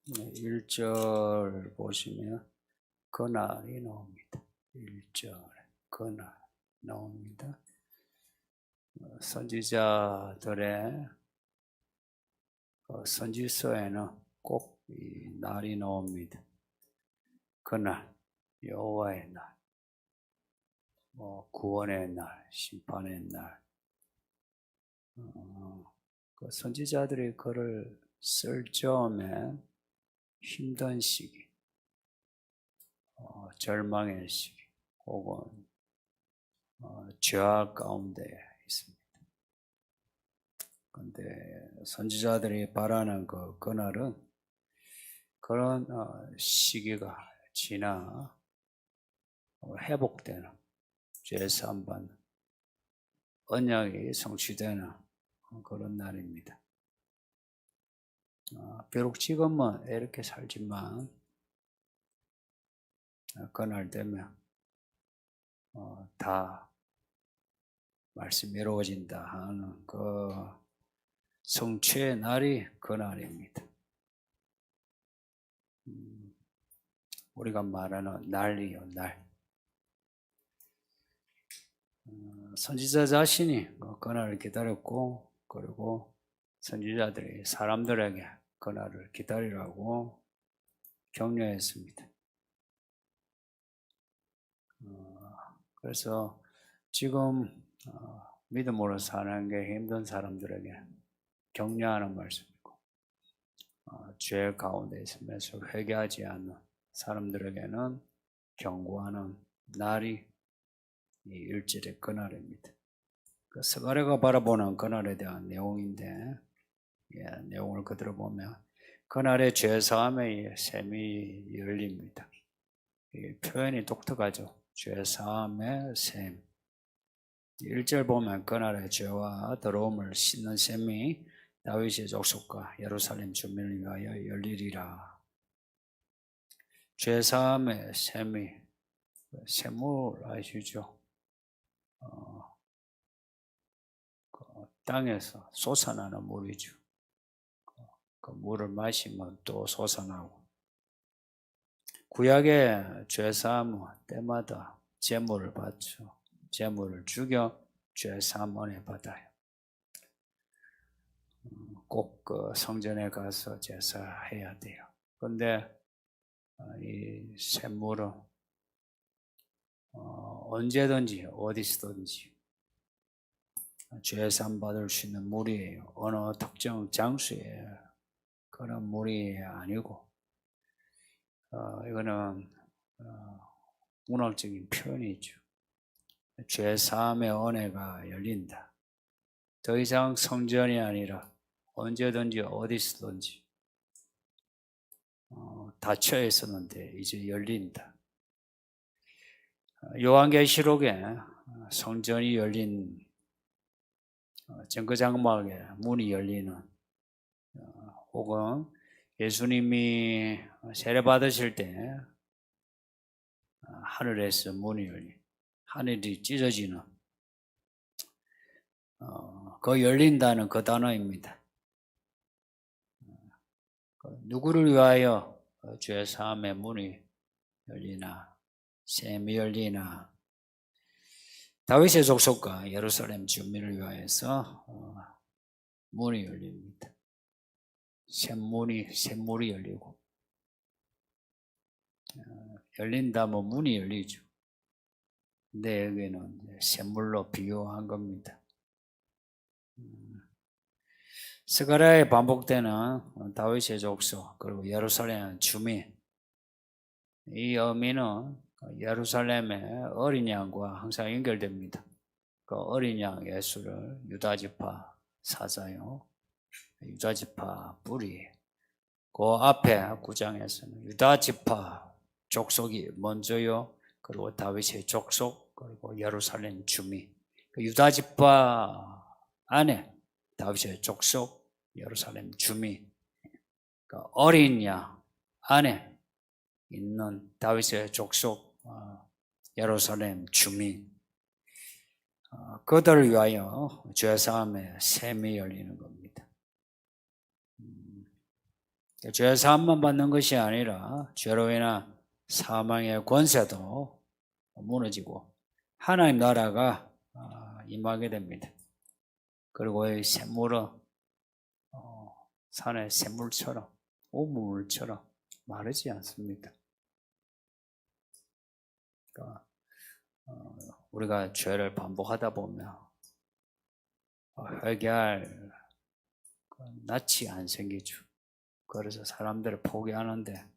1절 보시면 그날이 나옵니다. 1절에 그날 나옵니다. 선지자들의 선지서에는 꼭 이 날이 나옵니다. 그날, 여호와의 날, 구원의 날, 심판의 날. 그 선지자들이 글을 쓸 적에 힘든 시기, 절망의 시기, 혹은 죄악 가운데 있습니다. 그런데 선지자들이 바라는 그날은 그런 시기가 지나 회복되는, 죄사함받는, 언약이 성취되는 그런 날입니다. 비록 지금은 이렇게 살지만 그날 되면 다 말씀이 이루어진다 하는 그 성취의 날이 그날입니다. 우리가 말하는 날이요, 날. 선지자 자신이 그날을 기다렸고, 그리고 선지자들이 사람들에게 그날을 기다리라고 격려했습니다. 그래서 지금 믿음으로 사는 게 힘든 사람들에게 격려하는 말씀이고, 죄 가운데 있으면서 회개하지 않는 사람들에게는 경고하는 날이 이 1절의 그날입니다. 그 스가랴가 바라보는 그날에 대한 내용인데, 내용을 그대로 보면 그날의 죄사함의 샘이 열립니다. 이 표현이 독특하죠. 죄사함의 샘. 1절 보면 그날의 죄와 더러움을 씻는 샘이 다윗의 족속과 예루살렘 주민을 위하여 열리리라. 죄사함의 샘이, 샘물 아시죠? 땅에서 솟아나는 물이죠. 그 물을 마시면 또 솟아나고. 구약의 죄사함은 때마다 제물을 바쳐, 제물을 죽여 죄사함 은혜 받아요. 꼭 그 성전에 가서 제사해야 돼요. 그런데 이 샘물은 언제든지 어디서든지 죄사함 받을 수 있는 물이에요. 어느 특정 장소에 그런 물이 아니고, 이거는 문학적인 표현이죠. 죄사함의 은혜가 열린다. 더 이상 성전이 아니라 언제든지 어디서든지 닫혀 있었는데 이제 열린다. 요한계시록에 성전이 열린, 정거장막에 문이 열리는, 혹은 예수님이 세례받으실 때 하늘에서 문이 열린, 하늘이 찢어지는, 그 열린다는 그 단어입니다. 누구를 위하여 죄사함의 문이 열리나, 샘이 열리나, 다윗의 족속과 예루살렘 주민을 위하여서 문이 열립니다. 샘물이 열리고, 열린다면 문이 열리죠. 근데 여기는 샘물로 비유한 겁니다. 스가랴에 반복되는 다윗의 족속, 그리고 예루살렘 주민, 이 의미는 예루살렘의 어린 양과 항상 연결됩니다. 그 어린 양 예수를 유다지파 사자요, 유다지파 뿌리, 그 앞에 9장에서는 유다지파 족속이 먼저요, 그리고 다윗의 족속, 그리고 예루살렘 주민, 그 유다지파 안에 다윗의 족속, 예루살렘 주민, 그 어린 양 안에 있는 다윗의 족속, 예루살렘 주민, 그들을 위하여 죄사함의 샘이 열리는 겁니다. 죄 사함만 받는 것이 아니라 죄로 인한 사망의 권세도 무너지고 하나님 나라가 임하게 됩니다. 그리고 이 샘물은 산의 샘물처럼 우물처럼 마르지 않습니다. 그러니까 우리가 죄를 반복하다 보면 회개할 낯이 안 생기죠. 그래서 사람들을 포기하는데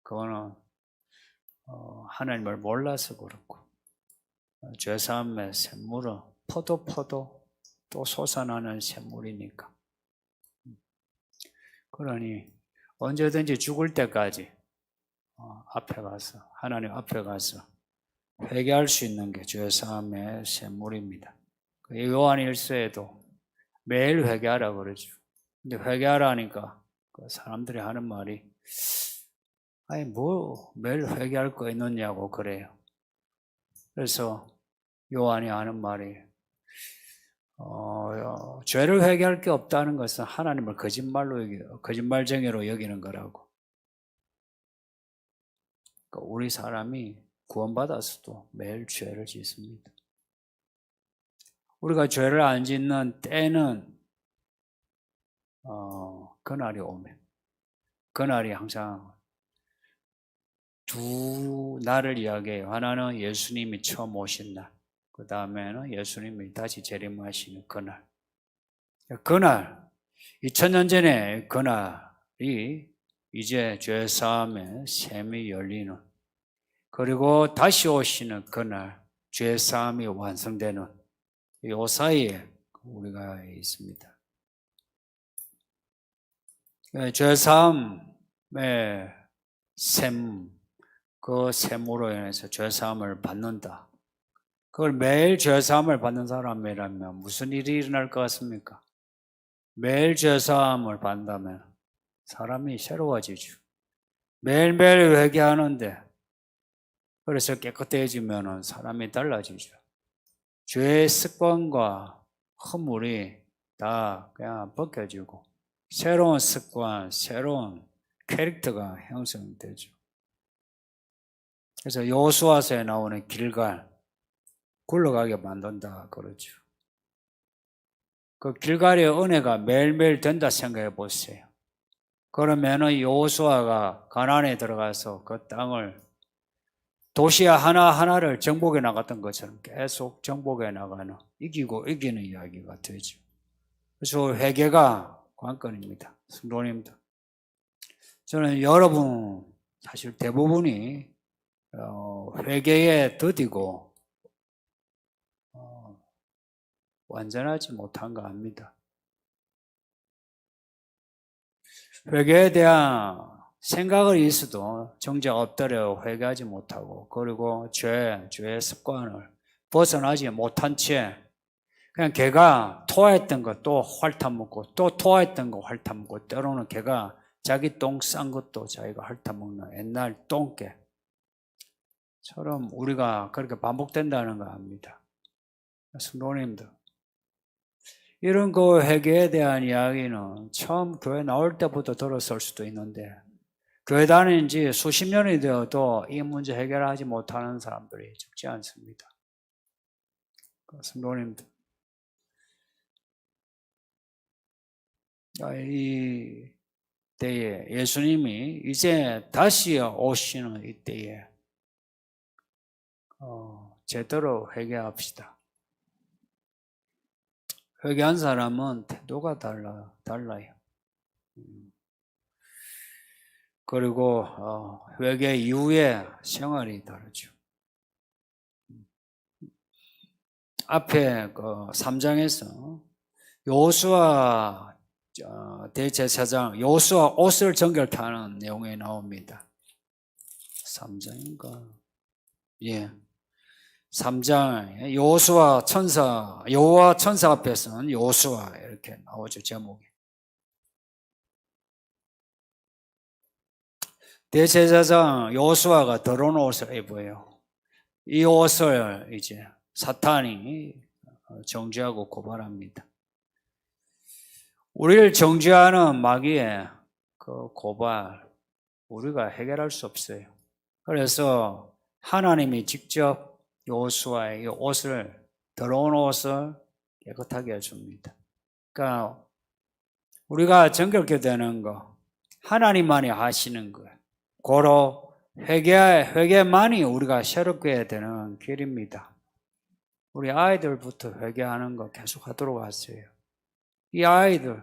그거는 하나님을 몰라서 그렇고 죄사함의 샘물은 퍼도 또 솟아나는 샘물이니까. 그러니 언제든지 죽을 때까지 앞에 가서 하나님 앞에 가서 회개할 수 있는 게 죄사함의 샘물입니다. 요한 1서에도 매일 회개하라 그러죠. 근데 회개하라 하니까 사람들이 하는 말이 아니 뭐 매일 회개할 거 있느냐고 그래요. 그래서 요한이 하는 말이 죄를 회개할 게 없다는 것은 하나님을 거짓말쟁이로 여기는 거라고. 그러니까 우리 사람이 구원받아서도 매일 죄를 짓습니다. 우리가 죄를 안 짓는 때는 그날이 오면 그날이 항상 두 날을 이야기해요. 하나는 예수님이 처음 오신 날, 그 다음에는 예수님이 다시 재림하시는 그날. 그날 2000년 전에 그날이 이제 죄사함의 샘이 열리는, 그리고 다시 오시는 그날 죄사함이 완성되는 이 사이에 우리가 있습니다. 죄사함의 샘, 그 샘으로 인해서 죄사함을 받는다. 그걸 매일 죄사함을 받는 사람이라면 무슨 일이 일어날 것 같습니까? 매일 죄사함을 받는다면 사람이 새로워지죠. 매일매일 회개하는데 그래서 깨끗해지면 사람이 달라지죠. 죄의 습관과 허물이 다 그냥 벗겨지고 새로운 습관, 새로운 캐릭터가 형성되죠. 그래서 여호수아서에 나오는 길갈, 굴러가게 만든다 그러죠. 그 길갈의 은혜가 매일매일 된다 생각해 보세요. 그러면은 여호수아가 가나안에 들어가서 그 땅을 도시 하나하나를 정복해 나갔던 것처럼 계속 정복해 나가는, 이기는 이야기가 되죠. 그래서 회개가 관건입니다. 성도님들, 저는 여러분 사실 대부분이 회개에 더디고 완전하지 못한가 합니다. 회개에 대한 생각을 있어도 정작 엎드려 회개하지 못하고, 그리고 죄의 습관을 벗어나지 못한 채 그냥 걔가 토했던 거 또 핥아먹고, 또 토했던 거 핥아먹고, 때로는 걔가 자기 똥 싼 것도 자기가 핥아먹는 옛날 똥개처럼 우리가 그렇게 반복된다는 거 압니다. 성도님들, 이런 그 회개에 대한 이야기는 처음 교회 나올 때부터 들었을 수도 있는데 교회 다닌 지 수십 년이 되어도 이 문제 해결하지 못하는 사람들이 적지 않습니다. 성도님들, 이 때에 예수님이 이제 다시 오시는 이 때에 제대로 회개합시다. 회개한 사람은 태도가 달라요. 그리고 회개 이후에 생활이 다르죠. 앞에 그 3장에서 여호수아 대제사장 여호수아 옷을 정결타는 내용이 나옵니다. 3장인가? 예. 3장 여호와 천사 앞에서는 여호수아 이렇게 나오죠, 제목이. 대제사장 여호수아가 더러운 옷을 입어요. 이 옷을 이제 사탄이 정죄하고 고발합니다. 우리를 정죄하는 마귀의 그 고발 우리가 해결할 수 없어요. 그래서 하나님이 직접 여호수아의 이 옷을, 더러운 옷을 깨끗하게 해줍니다. 그러니까 우리가 정결케 되는 거 하나님만이 하시는 거예요. 고로 회개만이 우리가 새롭게 되는 길입니다. 우리 아이들부터 회개하는 거 계속 하도록 하세요. 이 아이들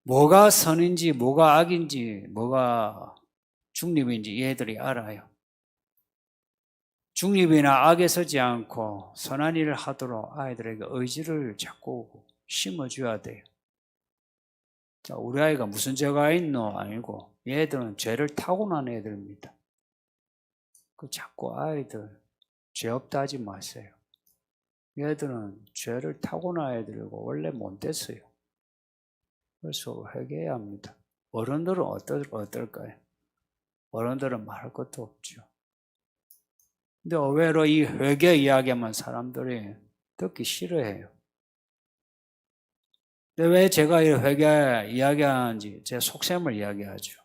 뭐가 선인지 뭐가 악인지 뭐가 중립인지 얘들이 알아요. 중립이나 악에 서지 않고 선한 일을 하도록 아이들에게 의지를 자꾸 심어줘야 돼요. 자, 우리 아이가 무슨 죄가 있노? 아니고 얘들은 죄를 타고난 애들입니다. 그 자꾸 아이들 죄 없다 하지 마세요. 얘들은 죄를 타고난 애들이고 원래 못 됐어요. 그래서 회개해야 합니다. 어른들은 어떨까요? 어른들은 말할 것도 없죠. 근데 의외로 이 회개 이야기하면 사람들이 듣기 싫어해요. 근데 왜 제가 이 회개 이야기하는지 제 속셈을 이야기하죠.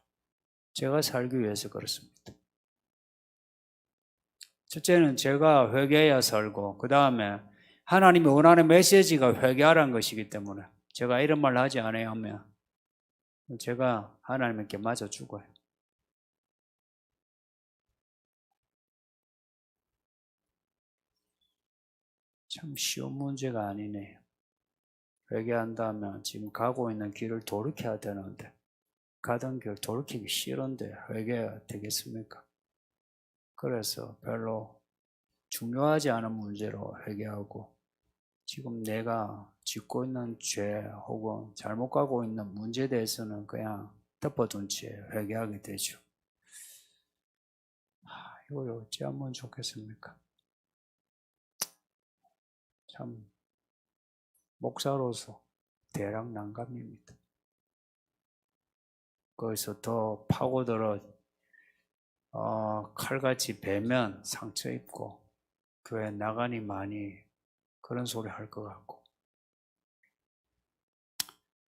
제가 살기 위해서 그렇습니다. 첫째는 제가 회개해야 살고 그 다음에 하나님이 원하는 메시지가 회개하라는 것이기 때문에 제가 이런 말 하지 않아야 하면 제가 하나님께 맞아 죽어요. 참 쉬운 문제가 아니네요. 회개한다면 지금 가고 있는 길을 돌이켜야 되는데 가던 길 돌이키기 싫은데 회개가 되겠습니까? 그래서 별로 중요하지 않은 문제로 회개하고 지금 내가 짓고 있는 죄 혹은 잘못 가고 있는 문제에 대해서는 그냥 덮어둔 채 회개하게 되죠. 이걸 어찌하면 좋겠습니까? 참 목사로서 대략 난감입니다. 거기서 더 파고들어 칼같이 베면 상처 입고 교회 나가니 많이 그런 소리 할 것 같고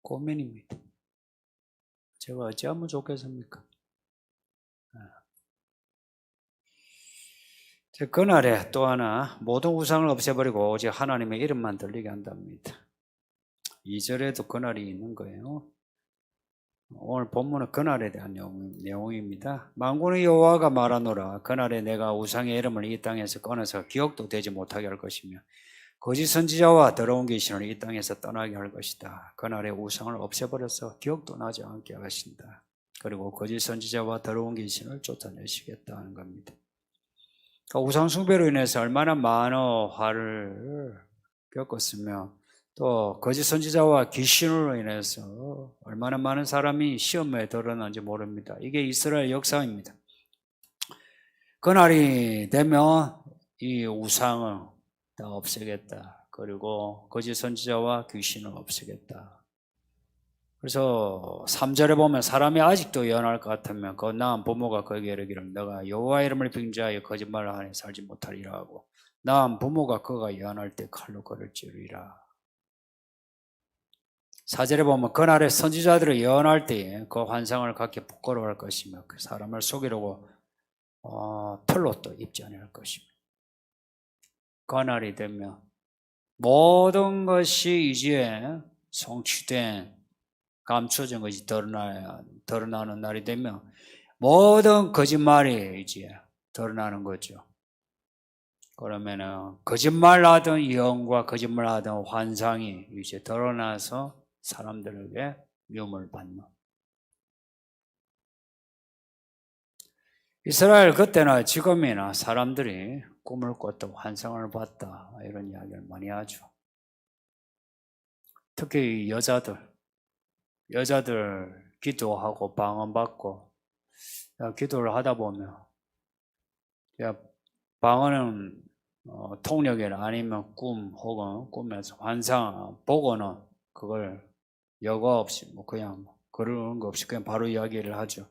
고민입니다. 제가 어찌하면 좋겠습니까? 그날에 또 하나 모든 우상을 없애버리고 오직 하나님의 이름만 들리게 한답니다. 2절에도 그날이 있는 거예요. 오늘 본문은 그날에 대한 내용입니다. 만군의 여호와가 말하노라. 그날에 내가 우상의 이름을 이 땅에서 꺼내서 기억도 되지 못하게 할 것이며 거짓 선지자와 더러운 귀신을 이 땅에서 떠나게 할 것이다. 그날에 우상을 없애버려서 기억도 나지 않게 하신다. 그리고 거짓 선지자와 더러운 귀신을 쫓아내시겠다는 겁니다. 우상 숭배로 인해서 얼마나 많은 화를 겪었으며 또 거짓 선지자와 귀신으로 인해서 얼마나 많은 사람이 시험에 들어났는지 모릅니다. 이게 이스라엘 역사입니다. 그날이 되면 이 우상을 다 없애겠다. 그리고 거짓 선지자와 귀신을 없애겠다. 그래서 3절에 보면 사람이 아직도 예언할 것 같으면 그 낳은 부모가 거기에 이르기를 너가 여호와 이름을 빙자하여 거짓말을 하니 살지 못하리라 하고 낳은 부모가 그가 예언할 때 칼로 그를 찌르리라. 4절에 보면 그날에 선지자들을 예언할 때에 그 환상을 갖게 부끄러워할 것이며 그 사람을 속이려고 털로 또 입전할 것이며 그날이 되면 모든 것이 이제 성취된 감춰진 것이 드러나는 날이 되면 모든 거짓말이 이제 드러나는 거죠. 그러면은 거짓말하던 예언과 거짓말하던 환상이 이제 드러나서 사람들에게 미움을 받는. 이스라엘 그때나 지금이나 사람들이 꿈을 꿨다, 환상을 봤다 이런 이야기를 많이 하죠. 특히 여자들 기도하고 방언받고 기도를 하다 보면 방언은 통역이나 아니면 꿈 혹은 꿈에서 환상 보고는 그걸 여과 없이 그냥 그런 거 없이 그냥 바로 이야기를 하죠.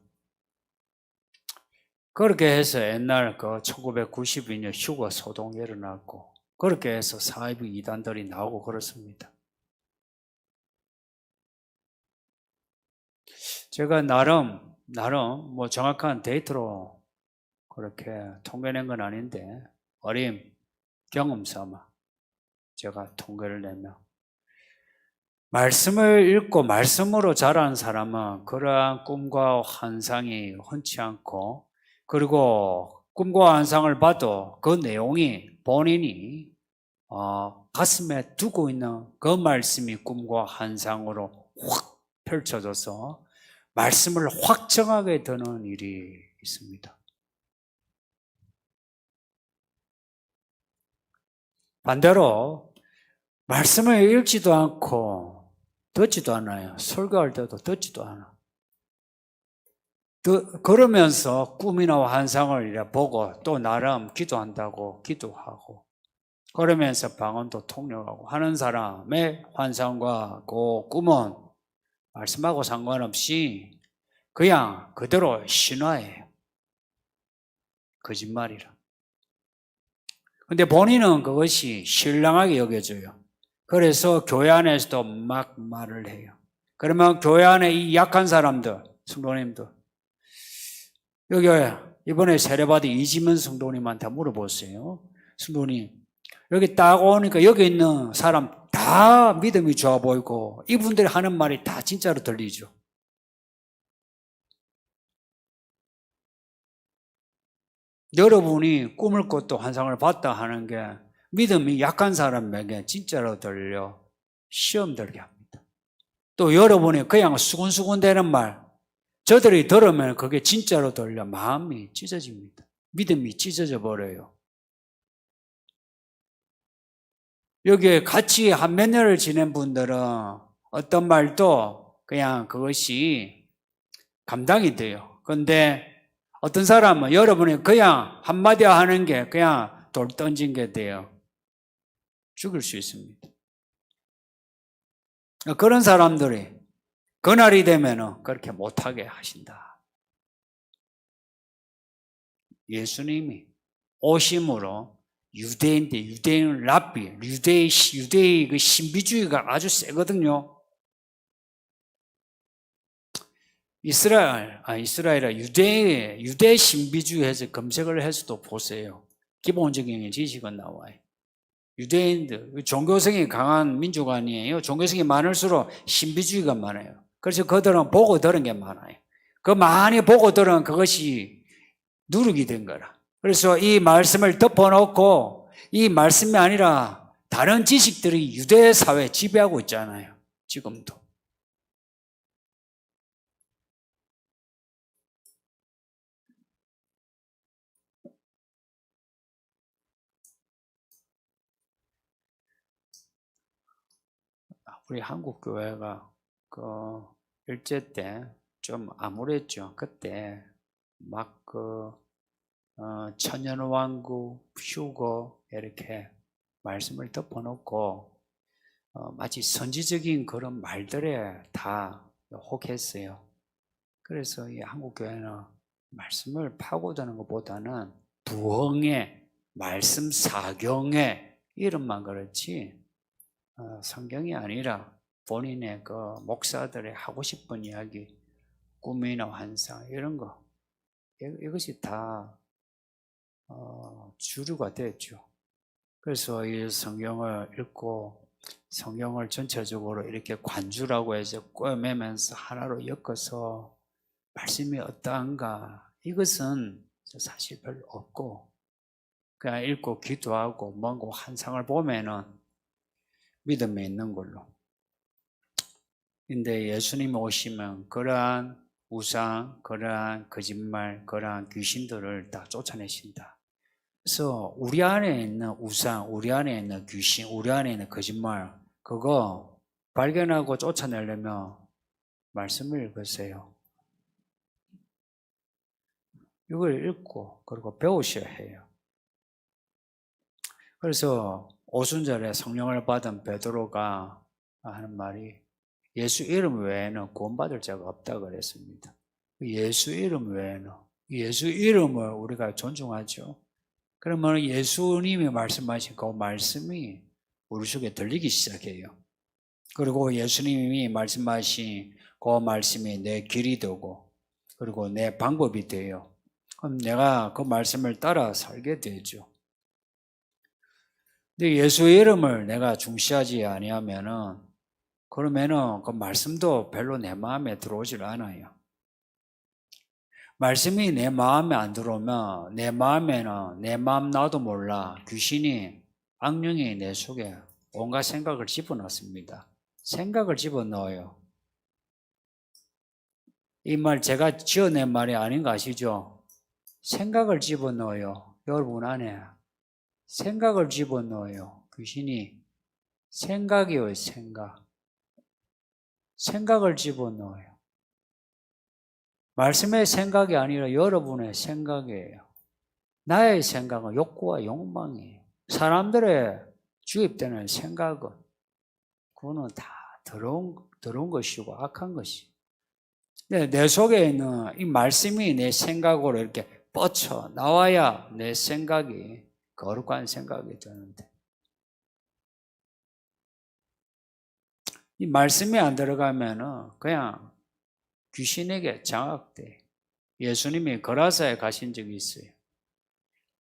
그렇게 해서 옛날 1992년 휴거 소동이 일어났고 그렇게 해서 사이비 이단들이 나오고 그렇습니다. 제가 나름 뭐 정확한 데이터로 그렇게 통계낸 건 아닌데 어림 경험 삼아 제가 통계를 내면 말씀을 읽고 말씀으로 자란 사람은 그러한 꿈과 환상이 흔치 않고, 그리고 꿈과 환상을 봐도 그 내용이 본인이 가슴에 두고 있는 그 말씀이 꿈과 환상으로 확 펼쳐져서 말씀을 확 정하게 되는 일이 있습니다. 반대로 말씀을 읽지도 않고 듣지도 않아요. 설교할 때도 듣지도 않아. 그러면서 꿈이나 환상을 이래 보고 또 나름 기도한다고 기도하고 그러면서 방언도 통역하고 하는 사람의 환상과 그 꿈은 말씀하고 상관없이 그냥 그대로 신화예요. 거짓말이라. 근데 본인은 그것이 신랑하게 여겨져요. 그래서 교회 안에서도 막 말을 해요. 그러면 교회 안에 이 약한 사람들, 성도님들, 여기 이번에 세례받은 이지문 성도님한테 물어보세요. 성도님, 여기 딱 오니까 여기 있는 사람 다 믿음이 좋아 보이고 이분들이 하는 말이 다 진짜로 들리죠. 여러분이 꿈을 꿨고 환상을 봤다 하는 게 믿음이 약한 사람에게 진짜로 들려 시험 들게 합니다. 또 여러분이 그냥 수군수군 되는 말 저들이 들으면 그게 진짜로 들려 마음이 찢어집니다. 믿음이 찢어져 버려요. 여기에 같이 한 몇 년을 지낸 분들은 어떤 말도 그냥 그것이 감당이 돼요. 그런데 어떤 사람은 여러분이 그냥 한마디 하는 게 그냥 돌 던진 게 돼요. 죽을 수 있습니다. 그런 사람들이 그날이 되면 그렇게 못하게 하신다. 예수님이 오심으로 유대인 랍비, 유대의 그 신비주의가 아주 세거든요. 이스라엘아 유대 신비주의에서 검색을 해서도 보세요. 기본적인 지식은 나와요. 유대인들, 종교성이 강한 민족 아니에요. 종교성이 많을수록 신비주의가 많아요. 그래서 그들은 보고 들은 게 많아요. 그 많이 보고 들은 그것이 누룩이 된 거라. 그래서 이 말씀을 덮어놓고 이 말씀이 아니라 다른 지식들이 유대 사회에 지배하고 있잖아요. 지금도. 우리 한국 교회가 그 일제 때 좀 암울했죠. 그때 막 천년왕국, 휴거 이렇게 말씀을 덮어놓고 마치 선지적인 그런 말들에 다 혹했어요. 그래서 이 한국 교회는 말씀을 파고드는 것보다는 부흥의 말씀 사경의 이름만 그렇지 성경이 아니라 본인의 그 목사들의 하고 싶은 이야기, 꿈이나 환상 이런 거 이것이 다 주류가 됐죠. 그래서 이 성경을 읽고 성경을 전체적으로 이렇게 관주라고 해서 꿰매면서 하나로 엮어서 말씀이 어떠한가 이것은 사실 별로 없고 그냥 읽고 기도하고 뭔가 환상을 보면은 믿음이 있는 걸로. 근데 예수님 오시면 그러한 우상, 그러한 거짓말, 그러한 귀신들을 다 쫓아내신다. 그래서 우리 안에 있는 우상, 우리 안에 있는 귀신, 우리 안에 있는 거짓말 그거 발견하고 쫓아내려면 말씀을 읽으세요. 이걸 읽고 그리고 배우셔야 해요. 그래서 오순절에 성령을 받은 베드로가 하는 말이 예수 이름 외에는 구원받을 자가 없다 그랬습니다. 예수 이름 외에는 예수 이름을 우리가 존중하죠. 그러면 예수님이 말씀하신 그 말씀이 우리 속에 들리기 시작해요. 그리고 예수님이 말씀하신 그 말씀이 내 길이 되고 그리고 내 방법이 돼요. 그럼 내가 그 말씀을 따라 살게 되죠. 근데 예수의 이름을 내가 중시하지 아니하면은 그러면은 그 말씀도 별로 내 마음에 들어오질 않아요. 말씀이 내 마음에 안 들어오면 내 마음에는 내 마음 나도 몰라 귀신이 악령이 내 속에 온갖 생각을 집어넣습니다. 생각을 집어넣어요. 이 말 제가 지어낸 말이 아닌 거 아시죠? 생각을 집어넣어요. 여러분 안에 생각을 집어넣어요. 귀신이 생각이에요. 생각을 집어넣어요. 말씀의 생각이 아니라 여러분의 생각이에요. 나의 생각은 욕구와 욕망이에요. 사람들의 주입되는 생각은 그거는 다 더러운 것이고 악한 것이에요. 내 속에 있는 이 말씀이 내 생각으로 이렇게 뻗쳐 나와야 내 생각이 거룩한 생각이 되는데 이 말씀이 안 들어가면은 그냥 귀신에게 장악돼. 예수님이 거라사에 가신 적이 있어요.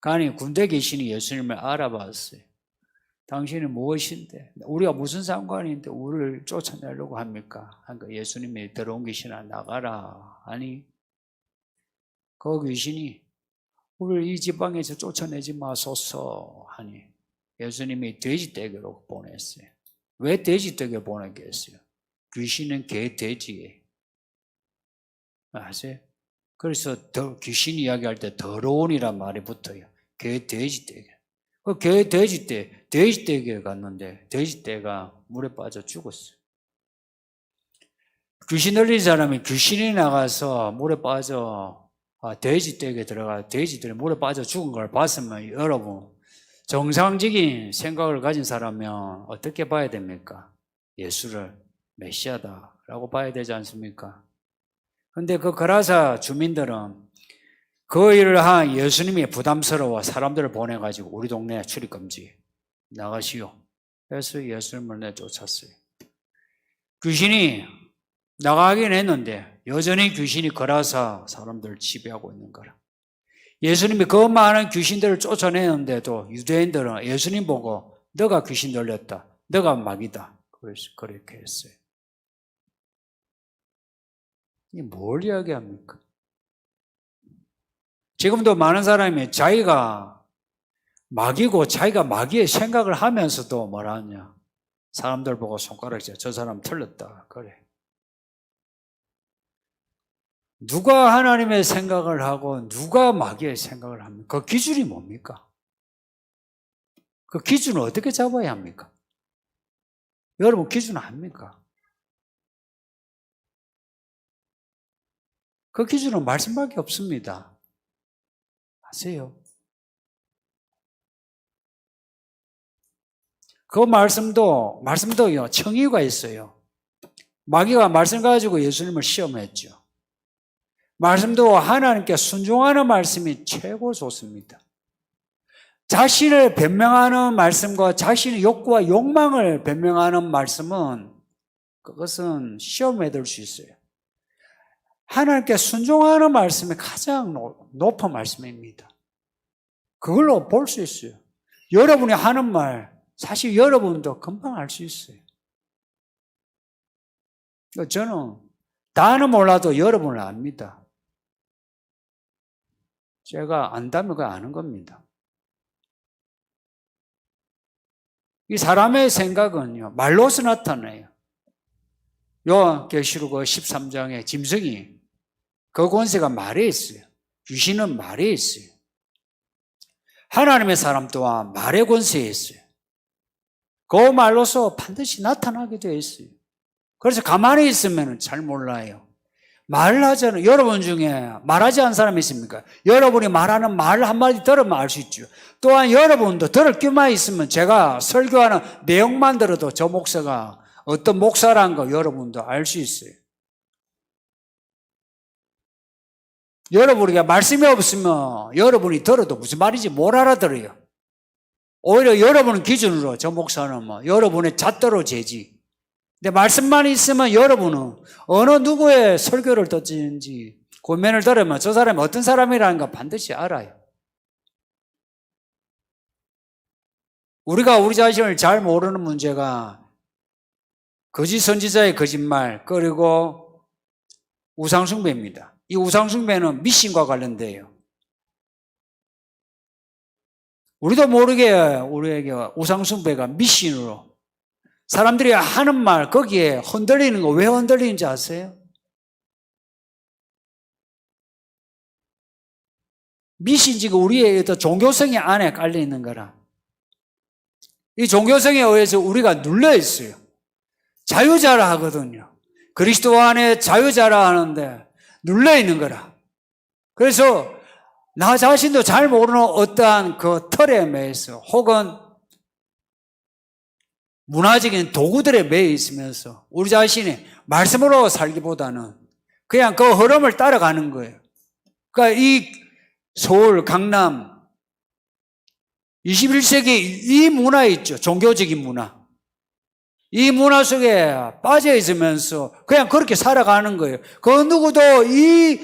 가니 군대 귀신이 예수님을 알아봤어요. 당신은 무엇인데? 우리가 무슨 상관인데 우리를 쫓아내려고 합니까? 하니까 예수님이 들어온 귀신아 나가라. 아니 그 귀신이 우리를 이 지방에서 쫓아내지 마소서 하니 예수님이 돼지떼기로 보냈어요. 왜 돼지떼기로 보냈겠어요? 귀신은 개 돼지예요. 아세요? 그래서 귀신 이야기할 때 더러운이란 말이 붙어요. 개 돼지떼기. 그 개 돼지떼기에 갔는데 돼지떼가 물에 빠져 죽었어요. 귀신 들린 사람이 귀신이 나가서 물에 빠져 돼지떼기에 들어가 돼지들이 물에 빠져 죽은 걸 봤으면 여러분 정상적인 생각을 가진 사람이면 어떻게 봐야 됩니까? 예수를 메시아다라고 봐야 되지 않습니까? 근데 그 거라사 주민들은 그 일을 한 예수님이 부담스러워 사람들을 보내가지고 우리 동네 출입금지 나가시오. 그래서 예수님을 내쫓았어요. 귀신이 나가긴 했는데 여전히 귀신이 거라사 사람들을 지배하고 있는 거라. 예수님이 그 많은 귀신들을 쫓아내는데도 유대인들은 예수님 보고 너가 귀신 들렸다. 너가 마귀다. 그래서 그렇게 했어요. 이게 뭘 이야기합니까? 지금도 많은 사람이 자기가 마귀고 자기가 마귀의 생각을 하면서도 뭐라 하냐. 사람들 보고 손가락질 저 사람 틀렸다. 그래. 누가 하나님의 생각을 하고 누가 마귀의 생각을 합니까? 그 기준이 뭡니까? 그 기준을 어떻게 잡아야 합니까? 여러분 기준 압니까? 그 기준은 말씀밖에 없습니다. 아세요? 그 말씀도요, 청의가 있어요. 마귀가 말씀 가지고 예수님을 시험했죠. 말씀도 하나님께 순종하는 말씀이 최고 좋습니다. 자신을 변명하는 말씀과 자신의 욕구와 욕망을 변명하는 말씀은 그것은 시험에 들 수 있어요. 하나님께 순종하는 말씀이 가장 높은 말씀입니다. 그걸로 볼 수 있어요. 여러분이 하는 말 사실 여러분도 금방 알 수 있어요. 저는 다는 몰라도 여러분을 압니다. 제가 안다면 그거 아는 겁니다. 이 사람의 생각은요, 말로서 나타나요. 요한계시록 13장에 짐승이 그 권세가 말에 있어요. 귀신은 말에 있어요. 하나님의 사람 또한 말의 권세에 있어요. 그 말로서 반드시 나타나게 되어 있어요. 그래서 가만히 있으면 잘 몰라요. 말하자는 여러분 중에 말하지 않은 사람이 있습니까? 여러분이 말하는 말 한마디 들으면 알 수 있죠. 또한 여러분도 들을 귀만 있으면 제가 설교하는 내용만 들어도 저 목사가 어떤 목사라는 거 여러분도 알 수 있어요. 여러분에게 말씀이 없으면 여러분이 들어도 무슨 말인지 못 알아들어요. 오히려 여러분 기준으로 저 목사는 여러분의 잣대로 재지. 근데 말씀만 있으면 여러분은 어느 누구의 설교를 듣는지 고면을 들으면 저 사람이 어떤 사람이라는 거 반드시 알아요. 우리가 우리 자신을 잘 모르는 문제가 거짓 선지자의 거짓말, 그리고 우상숭배입니다. 이 우상숭배는 미신과 관련돼요. 우리도 모르게 우리에게 우상숭배가 미신으로 사람들이 하는 말 거기에 흔들리는 거 왜 흔들리는지 아세요? 미신지가 우리의 종교성이 안에 깔려 있는 거라. 이 종교성에 의해서 우리가 눌려 있어요. 자유자라 하거든요. 그리스도 안에 자유자라 하는데 눌려 있는 거라. 그래서 나 자신도 잘 모르는 어떠한 그 틀에 매여서 혹은 문화적인 도구들에 매여 있으면서 우리 자신이 말씀으로 살기보다는 그냥 그 흐름을 따라가는 거예요. 그러니까 이 서울, 강남 21세기 이 문화 있죠. 종교적인 문화. 이 문화 속에 빠져 있으면서 그냥 그렇게 살아가는 거예요. 그 누구도 이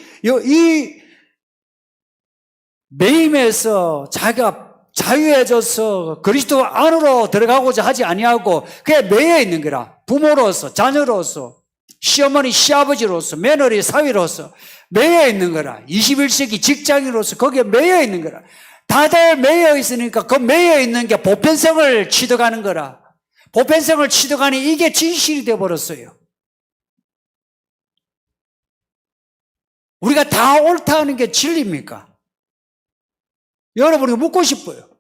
매임에서 자기가 자유해져서 그리스도 안으로 들어가고자 하지 아니하고 그냥 매여 있는 거라. 부모로서, 자녀로서, 시어머니, 시아버지로서, 며느리, 사위로서 매여 있는 거라. 21세기 직장인으로서 거기에 매여 있는 거라. 다들 매여 있으니까 그 매여 있는 게 보편성을 취득하는 거라. 보편성을 취득하니 이게 진실이 되어버렸어요. 우리가 다 옳다 하는 게 진리입니까? 여러분이 묻고 싶어요.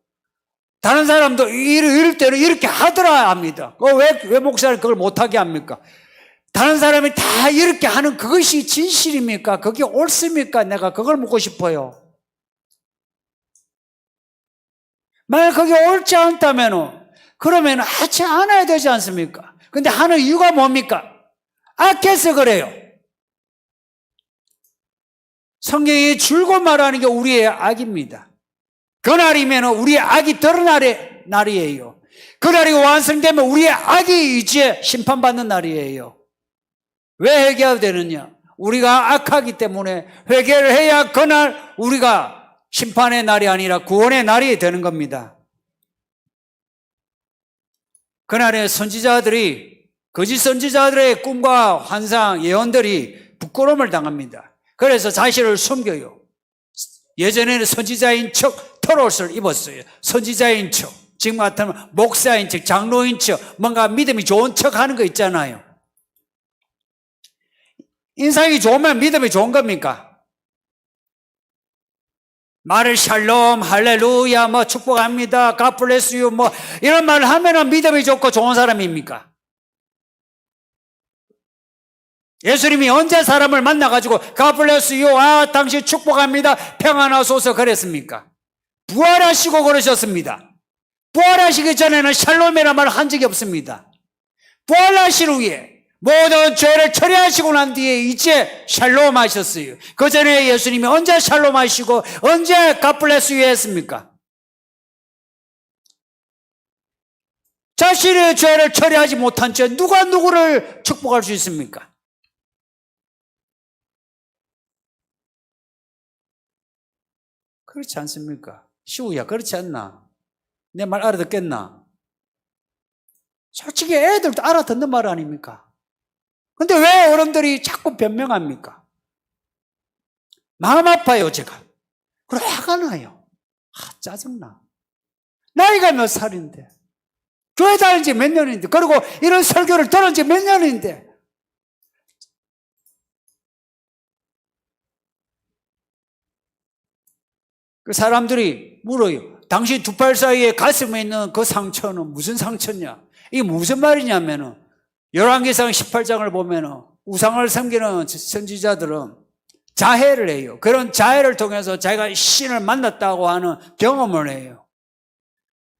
다른 사람도 이럴 때는 이렇게 하더라 합니다. 왜 목사는 그걸 못하게 합니까? 다른 사람이 다 이렇게 하는 그것이 진실입니까? 그게 옳습니까? 내가 그걸 묻고 싶어요. 만약 그게 옳지 않다면 그러면 하지 않아야 되지 않습니까? 근데 하는 이유가 뭡니까? 악해서 그래요. 성경이 줄곧 말하는 게 우리의 악입니다. 그날이면 우리의 악이 드러날 날이에요. 그날이 완성되면 우리의 악이 이제 심판받는 날이에요. 왜 회개해야 되느냐? 우리가 악하기 때문에 회개를 해야 그날 우리가 심판의 날이 아니라 구원의 날이 되는 겁니다. 그날에 선지자들이, 거짓 선지자들의 꿈과 환상, 예언들이 부끄러움을 당합니다. 그래서 자신을 숨겨요. 예전에는 선지자인 척 털옷을 입었어요. 선지자인 척. 지금 같으면 목사인 척, 장로인 척, 뭔가 믿음이 좋은 척 하는 거 있잖아요. 인상이 좋으면 믿음이 좋은 겁니까? 말을 샬롬, 할렐루야, 축복합니다, God bless you, 이런 말을 하면은 믿음이 좋고 좋은 사람입니까? 예수님이 언제 사람을 만나가지고 God bless you, 당신 축복합니다, 평안하소서 그랬습니까? 부활하시고 그러셨습니다. 부활하시기 전에는 샬롬이라는 말을 한 적이 없습니다. 부활하신 후에 모든 죄를 처리하시고 난 뒤에 이제 샬롬 하셨어요. 그 전에 예수님이 언제 샬롬 하시고 언제 God bless you 했습니까? 자신의 죄를 처리하지 못한 채 누가 누구를 축복할 수 있습니까? 그렇지 않습니까? 시우야, 그렇지 않나? 내 말 알아듣겠나? 솔직히 애들도 알아듣는 말 아닙니까? 근데 왜 어른들이 자꾸 변명합니까? 마음 아파요, 제가. 그리고 화가 나요. 짜증나. 나이가 몇 살인데. 교회 다닌 지 몇 년인데. 그리고 이런 설교를 들은 지 몇 년인데. 그 사람들이 물어요. 당신 두 팔 사이에 가슴에 있는 그 상처는 무슨 상처냐? 이게 무슨 말이냐면은 열왕기상 18장을 보면은 우상을 섬기는 선지자들은 자해를 해요. 그런 자해를 통해서 자기가 신을 만났다고 하는 경험을 해요.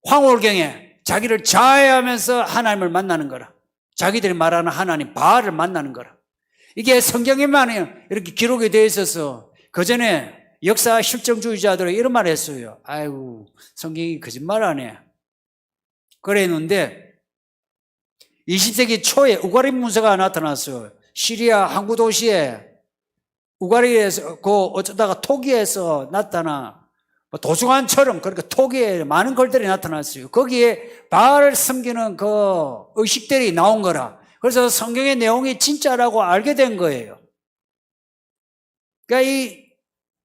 황홀경에 자기를 자해하면서 하나님을 만나는 거라. 자기들이 말하는 하나님 바알을 만나는 거라. 이게 성경에만 이렇게 기록이 되어 있어서 그전에 역사 실정주의자들은 이런 말을 했어요. 아이고, 성경이 거짓말하네. 그랬는데 20세기 초에 우가리 문서가 나타났어요. 시리아 항구 도시에 우가리에서 어쩌다가 토기에서 나타나 도중안처럼 그러니까 토기에 많은 걸들이 나타났어요. 거기에 바알을 섬기는 그 의식들이 나온 거라. 그래서 성경의 내용이 진짜라고 알게 된 거예요. 그러니까 이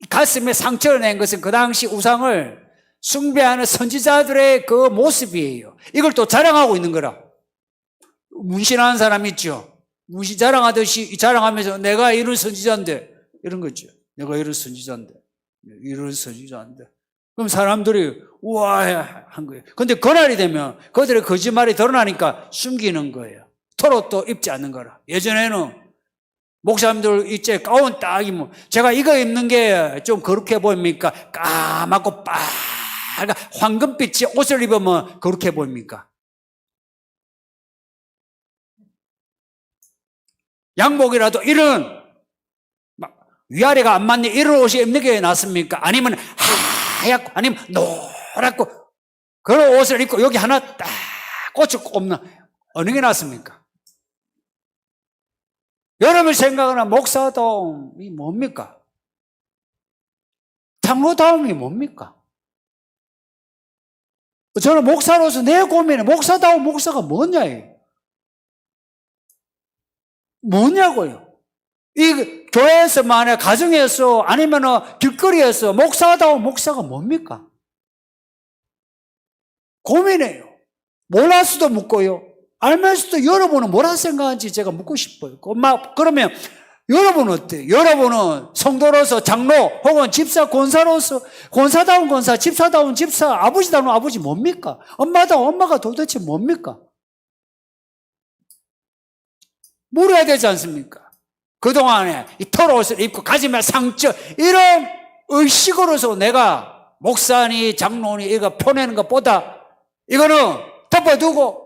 가슴에 상처를 낸 것은 그 당시 우상을 숭배하는 선지자들의 그 모습이에요. 이걸 또 자랑하고 있는 거라. 문신하는 사람 있죠. 문신 자랑하듯이 자랑하면서 내가 이런 선지자인데 이런 거죠. 내가 이런 선지자인데 이런 선지자인데 그럼 사람들이 우와 한 거예요. 근데 그날이 되면 그들의 거짓말이 드러나니까 숨기는 거예요. 털옷도 입지 않는 거라. 예전에는 목사님들 이제 가운 딱 입으면 제가 이거 입는 게 좀 그렇게 보입니까? 까맣고 빨간 황금빛의 옷을 입으면 그렇게 보입니까? 양복이라도 이런 위아래가 안 맞는 이런 옷이 입는 게 낫습니까? 아니면 하얗고 아니면 노랗고 그런 옷을 입고 여기 하나 딱 꽃을 꼽는 어느 게 낫습니까? 여러분 생각하는 목사다움이 뭡니까? 장로다움이 뭡니까? 저는 목사로서 내 고민은 목사다운 목사가 뭐냐고요. 이 교회에서 만약 가정에서 아니면 길거리에서 목사다운 목사가 뭡니까? 고민해요. 몰라서도 묻고요. 알면서도 여러분은 뭐라 생각하는지 제가 묻고 싶어요. 그러면 여러분은 어때요? 여러분은 성도로서 장로 혹은 집사 권사로서 권사다운 권사, 집사다운 집사, 아버지다운 아버지 뭡니까? 엄마다운 엄마가 도대체 뭡니까? 물어야 되지 않습니까? 그동안에 이 털옷을 입고 가지면 상처 이런 의식으로서 내가 목사니 장로니 이거 펴내는 것보다 이거는 덮어두고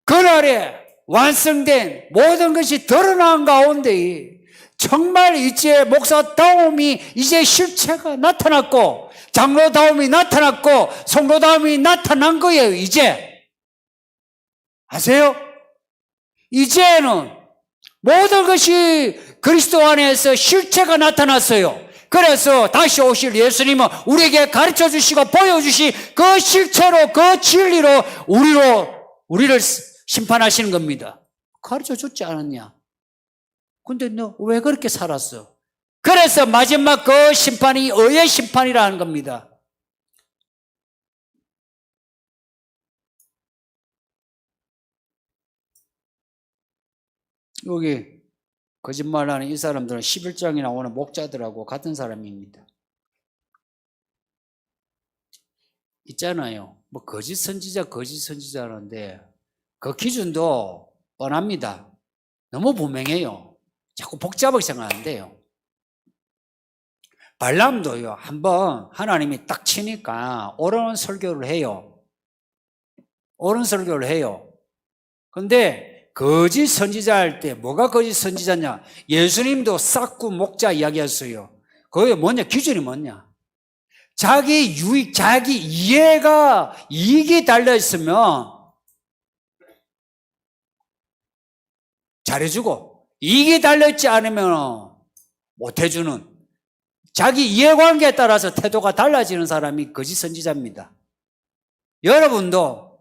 그날에 완성된 모든 것이 드러난 가운데 정말 이제 목사다움이 이제 실체가 나타났고 장로다움이 나타났고 성도다움이 나타난 거예요. 이제 아세요? 이제는 모든 것이 그리스도 안에서 실체가 나타났어요. 그래서 다시 오실 예수님은 우리에게 가르쳐 주시고 보여주시 그 실체로 그 진리로 우리를 심판하시는 겁니다. 가르쳐 줬지 않았냐? 근데 너 왜 그렇게 살았어? 그래서 마지막 그 심판이 의의 심판이라는 겁니다. 여기 거짓말하는 이 사람들은 11장에 나오는 목자들하고 같은 사람입니다. 있잖아요. 뭐 거짓 선지자라는데 그 기준도 뻔합니다. 너무 분명해요. 자꾸 복잡하게 생각 안 돼요. 발람도요. 한번 하나님이 딱 치니까 옳은 설교를 해요. 옳은 설교를 해요. 근데 거짓 선지자 할 때 뭐가 거짓 선지자냐? 예수님도 싹구 목자 이야기했어요. 그게 뭐냐? 기준이 뭐냐? 자기 유익, 자기 이익이 달려있으면 잘해주고 이익이 달려있지 않으면 못해주는 자기 이해관계에 따라서 태도가 달라지는 사람이 거짓 선지자입니다. 여러분도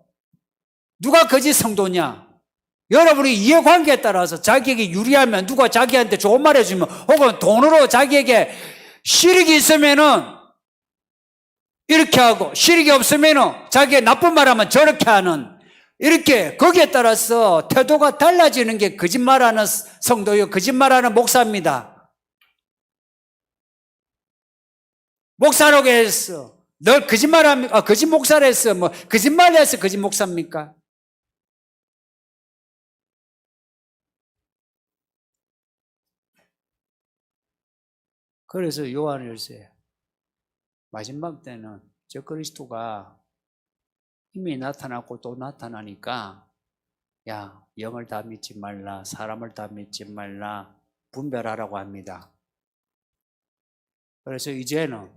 누가 거짓 성도냐? 여러분이 이해관계에 따라서 자기에게 유리하면 누가 자기한테 좋은 말 해주면 혹은 돈으로 자기에게 실익이 있으면은 이렇게 하고 실익이 없으면은 자기의 나쁜 말 하면 저렇게 하는 이렇게 거기에 따라서 태도가 달라지는 게 거짓말하는 성도요 거짓말하는 목사입니다. 목사라고 해서 널 거짓말합니까? 거짓 목사를 했어. 뭐 거짓말을 해서 거짓 목사입니까? 그래서 요한일서 마지막 때는 저 그리스도가 이미 나타났고 또 나타나니까 야 영을 다 믿지 말라 사람을 다 믿지 말라 분별하라고 합니다. 그래서 이제는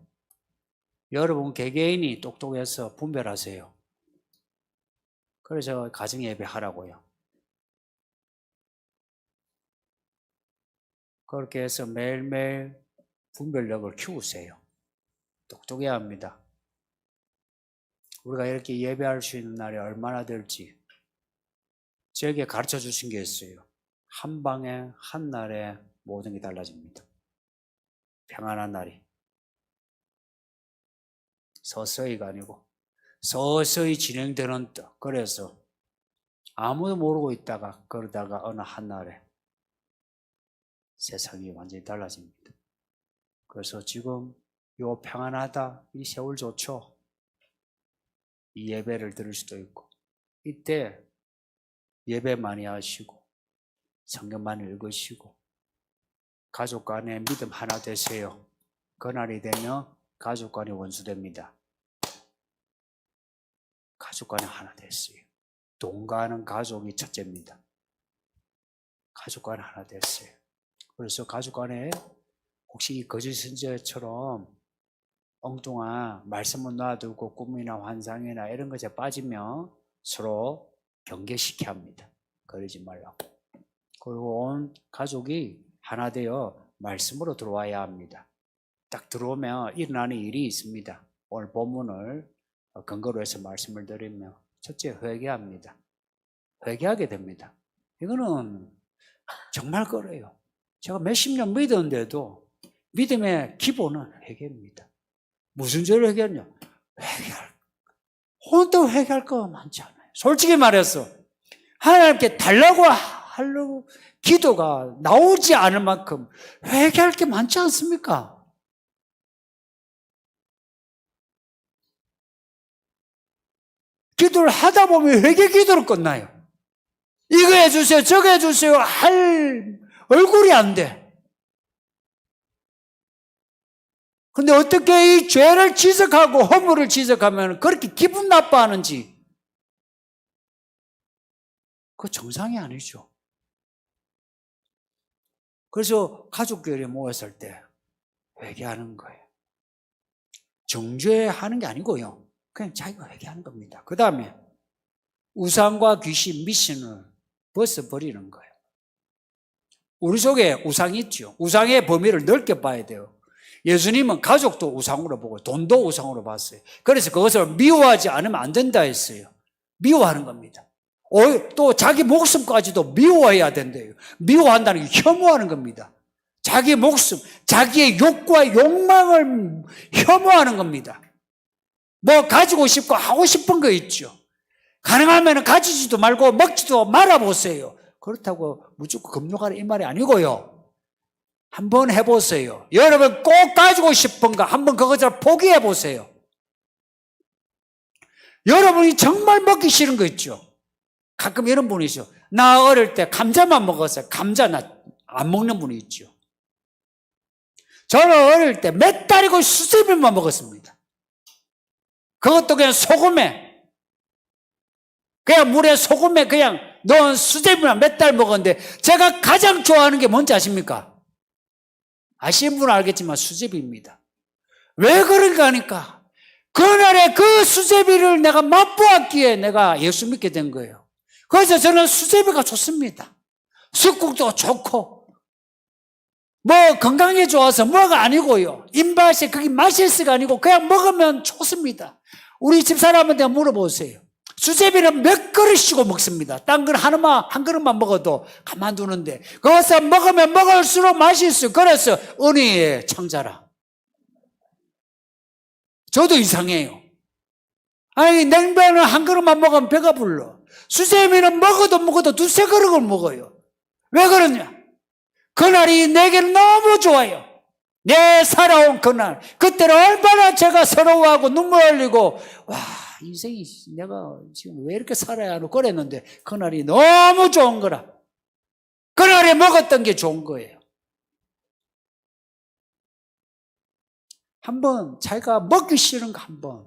여러분 개개인이 똑똑해서 분별하세요. 그래서 가정예배 하라고요. 그렇게 해서 매일매일 분별력을 키우세요. 똑똑해야 합니다. 우리가 이렇게 예배할 수 있는 날이 얼마나 될지 저에게 가르쳐 주신 게 있어요. 한 방에 한 날에 모든 게 달라집니다. 평안한 날이. 서서히가 아니고 서서히 진행되는 뜻. 그래서 아무도 모르고 있다가 그러다가 어느 한날에 세상이 완전히 달라집니다. 그래서 지금 요 평안하다, 이 세월 좋죠. 이 예배를 들을 수도 있고 이때 예배 많이 하시고 성경 많이 읽으시고 가족 간에 믿음 하나 되세요. 그날이 되면 가족 간이 원수됩니다. 가족 간에 하나 됐어요. 동거하는 가족이 첫째입니다. 가족 간에 하나 됐어요. 그래서 가족 간에 혹시 이 거짓 선지자처럼 엉뚱한 말씀을 놔두고 꿈이나 환상이나 이런 것에 빠지면 서로 경계시켜야 합니다. 그러지 말라고. 그리고 온 가족이 하나 되어 말씀으로 들어와야 합니다. 딱 들어오면 일어나는 일이 있습니다. 오늘 본문을 근거로 해서 말씀을 드리면 첫째 회개합니다. 회개하게 됩니다. 이거는 정말 그래요. 제가 몇십 년 믿었는데도 믿음의 기본은 회개입니다. 무슨 죄를 회개하냐? 혼자 회개할 거 많지 않아요. 솔직히 말해서 하나님께 달라고 하려고 기도가 나오지 않을 만큼 회개할 게 많지 않습니까? 기도를 하다 보면 회개 기도로 끝나요. 이거 해주세요, 저거 해주세요 할 얼굴이 안 돼. 근데 어떻게 이 죄를 지적하고 허물을 지적하면 그렇게 기분 나빠하는지 그거 정상이 아니죠. 그래서 가족끼리 모였을 때 회개하는 거예요. 정죄하는 게 아니고요. 그냥 자기가 회개하는 겁니다. 그 다음에 우상과 귀신, 미신을 벗어버리는 거예요. 우리 속에 우상이 있죠. 우상의 범위를 넓게 봐야 돼요. 예수님은 가족도 우상으로 보고 돈도 우상으로 봤어요. 그래서 그것을 미워하지 않으면 안 된다 했어요. 미워하는 겁니다. 또 자기 목숨까지도 미워해야 된대요. 미워한다는 게 혐오하는 겁니다. 자기 목숨, 자기의 욕과 욕망을 혐오하는 겁니다. 뭐 가지고 싶고 하고 싶은 거 있죠. 가능하면 가지지도 말고 먹지도 말아보세요. 그렇다고 무조건 금욕하라 이 말이 아니고요. 한번 해보세요. 여러분 꼭 가지고 싶은 거 한번 그것을 포기해보세요. 여러분이 정말 먹기 싫은 거 있죠. 가끔 이런 분이 있죠. 나 어릴 때 감자만 먹었어요. 감자 나 안 먹는 분이 있죠. 저는 어릴 때 몇 달이고 수제비만 먹었습니다. 그것도 그냥 소금에 그냥 물에 소금에 그냥 넣은 수제비만 몇 달 먹었는데 제가 가장 좋아하는 게 뭔지 아십니까? 아시는 분은 알겠지만 수제비입니다. 왜 그런가 하니까 그날에 그 수제비를 내가 맛보았기에 내가 예수 믿게 된 거예요. 그래서 저는 수제비가 좋습니다. 쑥국도 좋고 뭐 건강에 좋아서 뭐가 아니고요. 입맛에 그게 맛있어가 아니고 그냥 먹으면 좋습니다. 우리 집사람한테 물어보세요. 수제비는 몇 그릇씩고 먹습니다. 딴 건 한 그릇만 먹어도 가만두는데 그것을 먹으면 먹을수록 맛있어요. 그래서 은혜의 창자라. 저도 이상해요. 아니 냉면은 한 그릇만 먹으면 배가 불러. 수제비는 먹어도 두세 그릇을 먹어요. 왜 그러냐? 그날이 내게는 너무 좋아요. 내 살아온 그날. 그때는 얼마나 제가 서러워하고 눈물 흘리고 와 인생이 내가 지금 왜 이렇게 살아야 하고 그랬는데 그날이 너무 좋은 거라. 그날에 먹었던 게 좋은 거예요. 한번 자기가 먹기 싫은 거 한번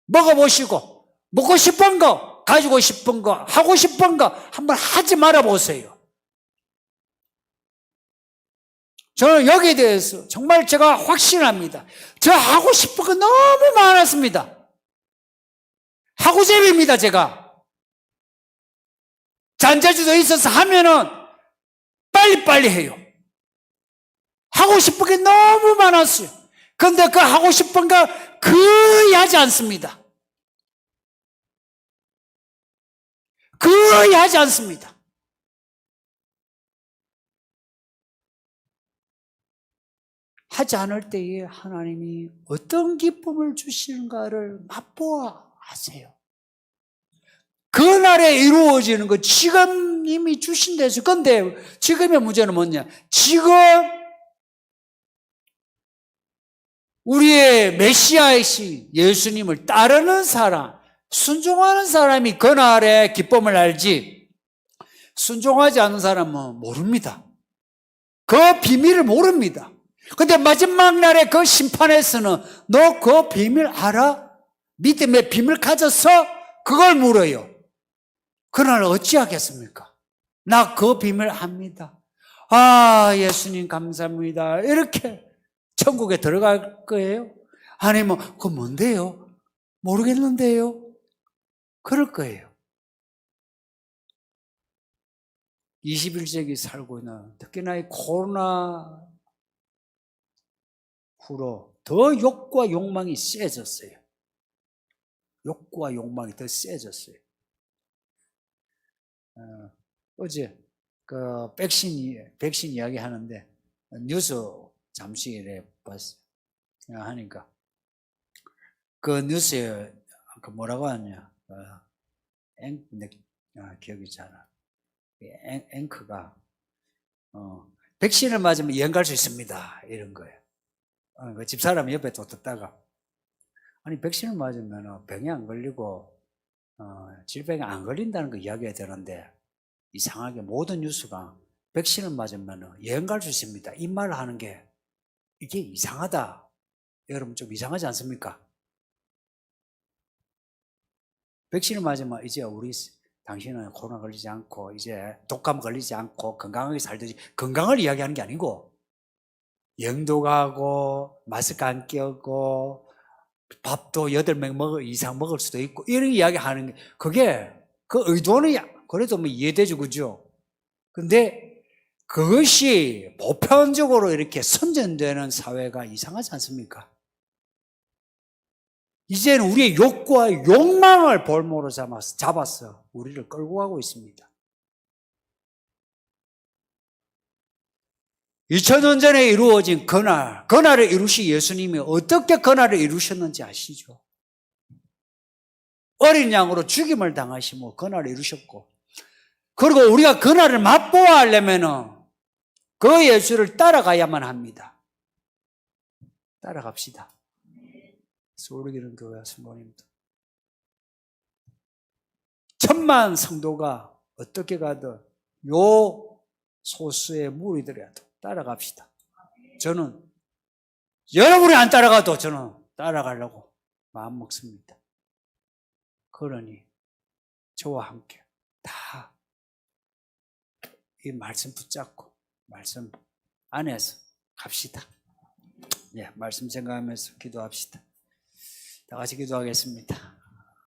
먹어보시고 먹고 싶은 거 가지고 싶은 거 하고 싶은 거 한번 하지 말아보세요. 저는 여기에 대해서 정말 제가 확신합니다. 저 하고 싶은 거 너무 많았습니다. 하고집입니다, 제가. 잔재주도 있어서 하면은 빨리빨리 해요. 하고 싶은 게 너무 많았어요. 그런데 그 하고 싶은 거 거의 하지 않습니다. 거의 하지 않습니다. 하지 않을 때에 하나님이 어떤 기쁨을 주시는가를 맛보아 하세요. 그날에 이루어지는 거 지금 이미 주신 데서. 근데 지금의 문제는 뭐냐? 지금 우리의 메시아이신 예수님을 따르는 사람, 순종하는 사람이 그날의 기쁨을 알지, 순종하지 않는 사람은 모릅니다. 그 비밀을 모릅니다. 근데 마지막 날에 그 심판에서는 너 그 비밀 알아? 믿음의 비밀 가져서 그걸 물어요. 그날 어찌하겠습니까? 나 그 비밀 압니다. 아, 예수님 감사합니다. 이렇게 천국에 들어갈 거예요? 아니면 그거 뭔데요? 모르겠는데요? 그럴 거예요. 21세기 살고 있는, 특히나 이 코로나 후로 더 욕과 욕망이 세졌어요. 욕과 욕망이 더 세졌어요. 어제 그 백신 이야기 하는데 뉴스 잠시 이래 봤어요. 하니까 그 뉴스에 그 뭐라고 하냐, 기억이 잘 안 나. 앵커가 백신을 맞으면 여행 갈 수 있습니다 이런 거예요. 그 집사람이 옆에 또 듣다가, 아니 백신을 맞으면 병이 안 걸리고 질병이 안 걸린다는 거 이야기해야 되는데, 이상하게 모든 뉴스가 백신을 맞으면 여행 갈 수 있습니다 이 말을 하는 게, 이게 이상하다. 여러분 좀 이상하지 않습니까? 백신을 맞으면 이제 당신은 코로나 걸리지 않고 이제 독감 걸리지 않고 건강하게 살듯이, 건강을 이야기하는 게 아니고 여행도 가고 마스크 안 끼고 밥도 8명 이상 먹을 수도 있고 이런 이야기 하는 게, 그게 그 의도는 그래도 뭐 이해되죠, 그죠? 근데 그것이 보편적으로 이렇게 선전되는 사회가 이상하지 않습니까? 이제는 우리의 욕과 욕망을 볼모로 잡아서 우리를 끌고 가고 있습니다. 2000년 전에 이루어진 그날을 이루신 예수님이 어떻게 그날을 이루셨는지 아시죠? 어린 양으로 죽임을 당하시고 그날을 이루셨고, 그리고 우리가 그날을 맛보아 하려면은 그 예수를 따라가야만 합니다. 따라갑시다. 서울기름 교회 성도님들, 1000만 성도가 어떻게 가든 요 소수의 무리들이라도 따라갑시다. 저는 여러분이 안 따라가도 저는 따라가려고 마음 먹습니다. 그러니 저와 함께 다 이 말씀 붙잡고 말씀 안에서 갑시다. 예, 말씀 생각하면서 기도합시다. 다 같이 기도하겠습니다.